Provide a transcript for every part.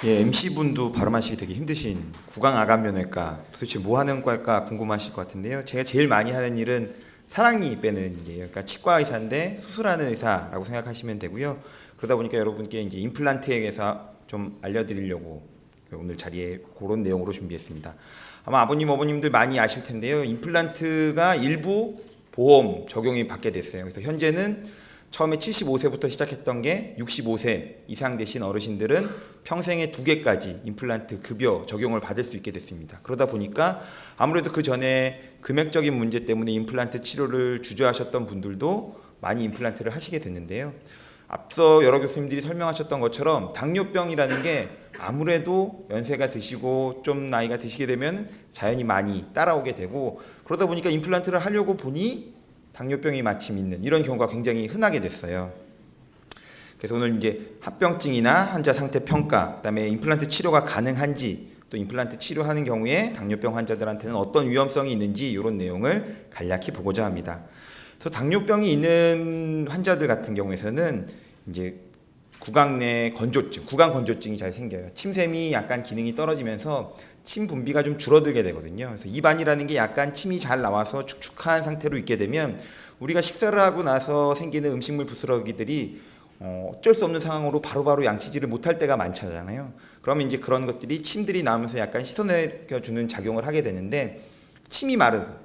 예, MC분도 발음하시기 되게 힘드신 구강암면외과 도대체 뭐 하는 과일까 궁금하실 것 같은데요. 제가 제일 많이 하는 일은 사랑니 빼는 일이에요. 그러니까 치과 의사인데 수술하는 의사라고 생각하시면 되고요. 그러다 보니까 여러분께 이제 임플란트에 대해서 좀 알려드리려고 오늘 자리에 그런 내용으로 준비했습니다. 아마 아버님, 어머님들 많이 아실 텐데요. 임플란트가 일부 보험 적용이 받게 됐어요. 그래서 현재는 처음에 75세부터 시작했던 게 65세 이상 되신 어르신들은 평생에 2개까지 임플란트 급여 적용을 받을 수 있게 됐습니다. 그러다 보니까 아무래도 그 전에 금액적인 문제 때문에 임플란트 치료를 주저하셨던 분들도 많이 임플란트를 하시게 됐는데요. 앞서 여러 교수님들이 설명하셨던 것처럼 당뇨병이라는 게 아무래도 연세가 드시고 좀 나이가 드시게 되면 자연히 많이 따라오게 되고, 그러다 보니까 임플란트를 하려고 보니 당뇨병이 마침 있는 이런 경우가 굉장히 흔하게 됐어요. 그래서 오늘 이제 합병증이나 환자 상태 평가, 그다음에 임플란트 치료가 가능한지, 또 임플란트 치료하는 경우에 당뇨병 환자들한테는 어떤 위험성이 있는지 이런 내용을 간략히 보고자 합니다. 그래서 당뇨병이 있는 환자들 같은 경우에는 이제 구강 내 건조증, 구강 건조증이 잘 생겨요. 침샘이 약간 기능이 떨어지면서 침 분비가 좀 줄어들게 되거든요. 그래서 입안이라는 게 약간 침이 잘 나와서 축축한 상태로 있게 되면 우리가 식사를 하고 나서 생기는 음식물 부스러기들이 어쩔 수 없는 상황으로 바로바로 양치질을 못할 때가 많잖아요. 그러면 이제 그런 것들이 침들이 나오면서 약간 씻어내주는 작용을 하게 되는데,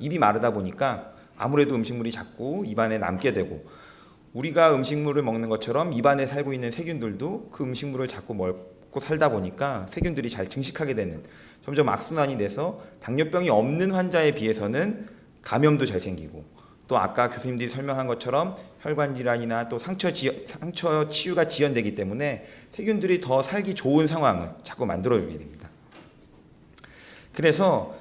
입이 마르다 보니까 아무래도 음식물이 자꾸 입안에 남게 되고, 우리가 음식물을 먹는 것처럼 입안에 살고 있는 세균들도 그 음식물을 자꾸 먹고 살다 보니까 세균들이 잘 증식하게 되는, 점점 악순환이 돼서 당뇨병이 없는 환자에 비해서는 감염도 잘 생기고, 또 아까 교수님들이 설명한 것처럼 혈관 질환이나 또 상처 치유가 지연되기 때문에 세균들이 더 살기 좋은 상황을 자꾸 만들어주게 됩니다. 그래서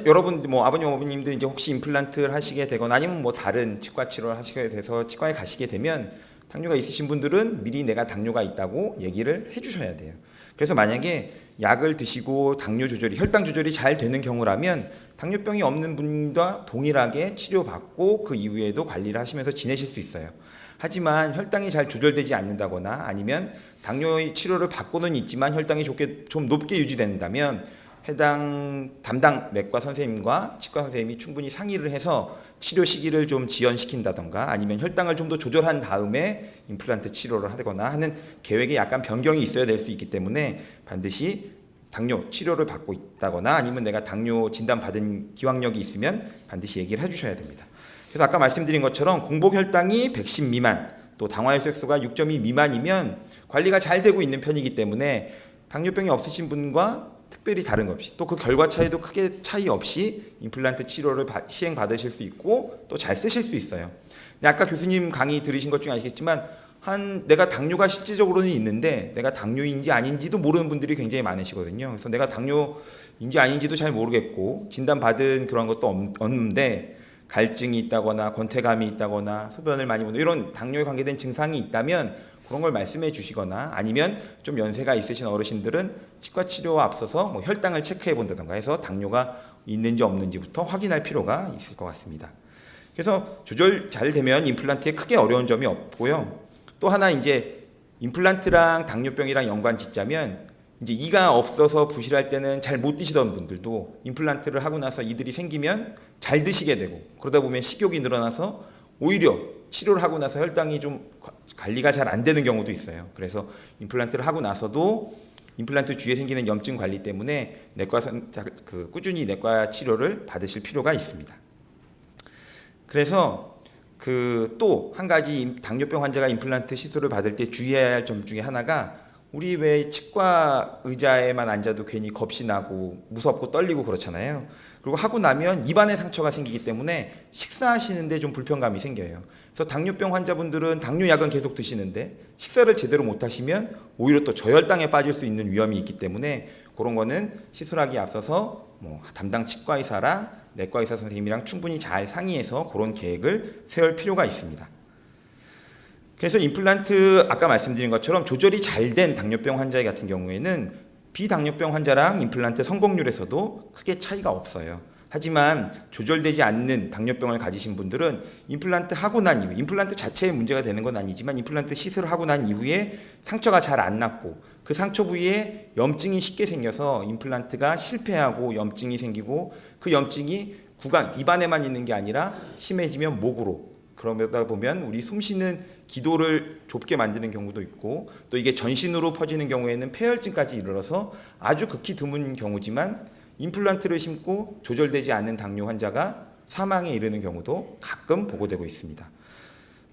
여러분 뭐 아버님, 어머님들 이제 혹시 임플란트를 하시게 되거나 아니면 뭐 다른 치과 치료를 하시게 돼서 치과에 가시게 되면 당뇨가 있으신 분들은 미리 내가 당뇨가 있다고 얘기를 해주셔야 돼요. 그래서 만약에 약을 드시고 당뇨 조절이, 혈당 조절이 잘 되는 경우라면 당뇨병이 없는 분과 동일하게 치료받고 그 이후에도 관리를 하시면서 지내실 수 있어요. 하지만 혈당이 잘 조절되지 않는다거나 아니면 당뇨 치료를 받고는 있지만 혈당이 좀 높게 유지된다면 해당 담당 내과 선생님과 치과 선생님이 충분히 상의를 해서 치료 시기를 좀 지연시킨다던가 아니면 혈당을 좀 더 조절한 다음에 임플란트 치료를 하거나 하는 계획에 약간 변경이 있어야 될 수 있기 때문에 반드시 당뇨 치료를 받고 있다거나 아니면 내가 당뇨 진단 받은 기왕력이 있으면 반드시 얘기를 해주셔야 됩니다. 그래서 아까 말씀드린 것처럼 공복 혈당이 110 미만, 또 당화혈색소가 6.2 미만이면 관리가 잘 되고 있는 편이기 때문에 당뇨병이 없으신 분과 특별히 다른 것 없이, 또 그 결과 차이도 크게 차이 없이 임플란트 치료를 시행 받으실 수 있고 또 잘 쓰실 수 있어요. 근데 아까 교수님 강의 들으신 것 중에 아시겠지만 내가 당뇨가 실질적으로는 있는데 내가 당뇨인지 아닌지도 모르는 분들이 굉장히 많으시거든요. 그래서 내가 당뇨인지 아닌지도 잘 모르겠고 진단받은 그런 것도 없는데 갈증이 있다거나 권태감이 있다거나 소변을 많이 보는 이런 당뇨에 관계된 증상이 있다면 그런 걸 말씀해 주시거나, 아니면 좀 연세가 있으신 어르신들은 치과 치료와 앞서서 뭐 혈당을 체크해 본다던가 해서 당뇨가 있는지 없는지부터 확인할 필요가 있을 것 같습니다. 그래서 조절 잘 되면 임플란트에 크게 어려운 점이 없고요. 또 하나 이제 임플란트랑 당뇨병이랑 연관 짓자면 이제 이가 없어서 부실할 때는 잘 못 드시던 분들도 임플란트를 하고 나서 이들이 생기면 잘 드시게 되고, 그러다 보면 식욕이 늘어나서 오히려 치료를 하고 나서 혈당이 좀 관리가 잘 안 되는 경우도 있어요. 그래서 임플란트를 하고 나서도 임플란트 주위에 생기는 염증 관리 때문에 꾸준히 내과 치료를 받으실 필요가 있습니다. 그래서 또 한 가지 당뇨병 환자가 임플란트 시술을 받을 때 주의해야 할 점 중에 하나가, 우리 왜 치과 의자에만 앉아도 괜히 겁이 나고 무섭고 떨리고 그렇잖아요. 그리고 하고 나면 입안에 상처가 생기기 때문에 식사하시는데 좀 불편감이 생겨요. 그래서 당뇨병 환자분들은 당뇨약은 계속 드시는데 식사를 제대로 못 하시면 오히려 또 저혈당에 빠질 수 있는 위험이 있기 때문에 그런 거는 시술하기에 앞서서 뭐 담당 치과 의사랑 내과 의사 선생님이랑 충분히 잘 상의해서 그런 계획을 세울 필요가 있습니다. 그래서 임플란트 아까 말씀드린 것처럼 조절이 잘 된 당뇨병 환자 같은 경우에는 비당뇨병 환자랑 임플란트 성공률에서도 크게 차이가 없어요. 하지만 조절되지 않는 당뇨병을 가지신 분들은 임플란트 하고 난 이후, 임플란트 자체에 문제가 되는 건 아니지만 임플란트 시술을 하고 난 이후에 상처가 잘 안 낫고 그 상처 부위에 염증이 쉽게 생겨서 임플란트가 실패하고 염증이 생기고 그 염증이 입안에만 있는 게 아니라 심해지면 목으로, 그러다 보면 우리 숨쉬는 기도를 좁게 만드는 경우도 있고 또 이게 전신으로 퍼지는 경우에는 폐혈증까지 이르러서 아주 극히 드문 경우지만 임플란트를 심고 조절되지 않는 당뇨 환자가 사망에 이르는 경우도 가끔 보고되고 있습니다.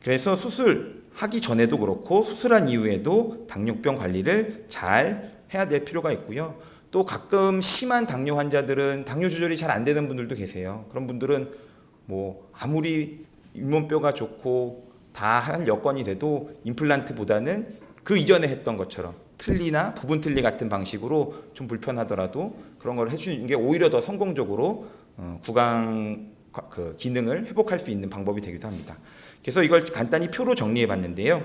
그래서 수술하기 전에도 그렇고 수술한 이후에도 당뇨병 관리를 잘 해야 될 필요가 있고요. 또 가끔 심한 당뇨 환자들은 당뇨 조절이 잘 안 되는 분들도 계세요. 그런 분들은 뭐 아무리 잇몸뼈가 좋고 다 할 여건이 돼도 임플란트보다는 그 이전에 했던 것처럼 틀니나 부분 틀니 같은 방식으로 좀 불편하더라도 그런 걸 해주는 게 오히려 더 성공적으로 구강 그 기능을 회복할 수 있는 방법이 되기도 합니다. 그래서 이걸 간단히 표로 정리해 봤는데요.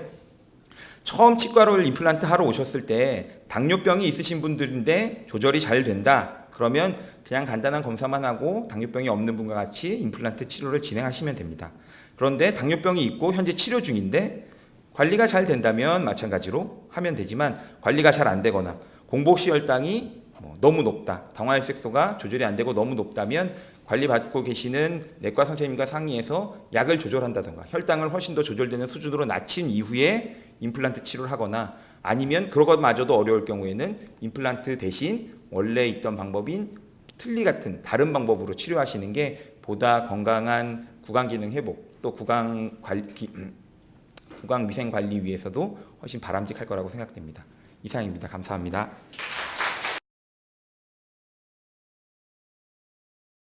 처음 치과를 임플란트 하러 오셨을 때 당뇨병이 있으신 분들인데 조절이 잘 된다. 그러면 그냥 간단한 검사만 하고 당뇨병이 없는 분과 같이 임플란트 치료를 진행하시면 됩니다. 그런데 당뇨병이 있고 현재 치료 중인데 관리가 잘 된다면 마찬가지로 하면 되지만 관리가 잘 안 되거나 공복시 혈당이 너무 높다, 당화혈색소가 조절이 안 되고 너무 높다면 관리받고 계시는 내과 선생님과 상의해서 약을 조절한다든가 혈당을 훨씬 더 조절되는 수준으로 낮춘 이후에 임플란트 치료를 하거나 아니면 그런 것마저도 어려울 경우에는 임플란트 대신 원래 있던 방법인 틀니 같은 다른 방법으로 치료하시는 게 보다 건강한 구강 기능 회복 또 구강 위생 관리 위해서도 훨씬 바람직할 거라고 생각됩니다. 이상입니다. 감사합니다.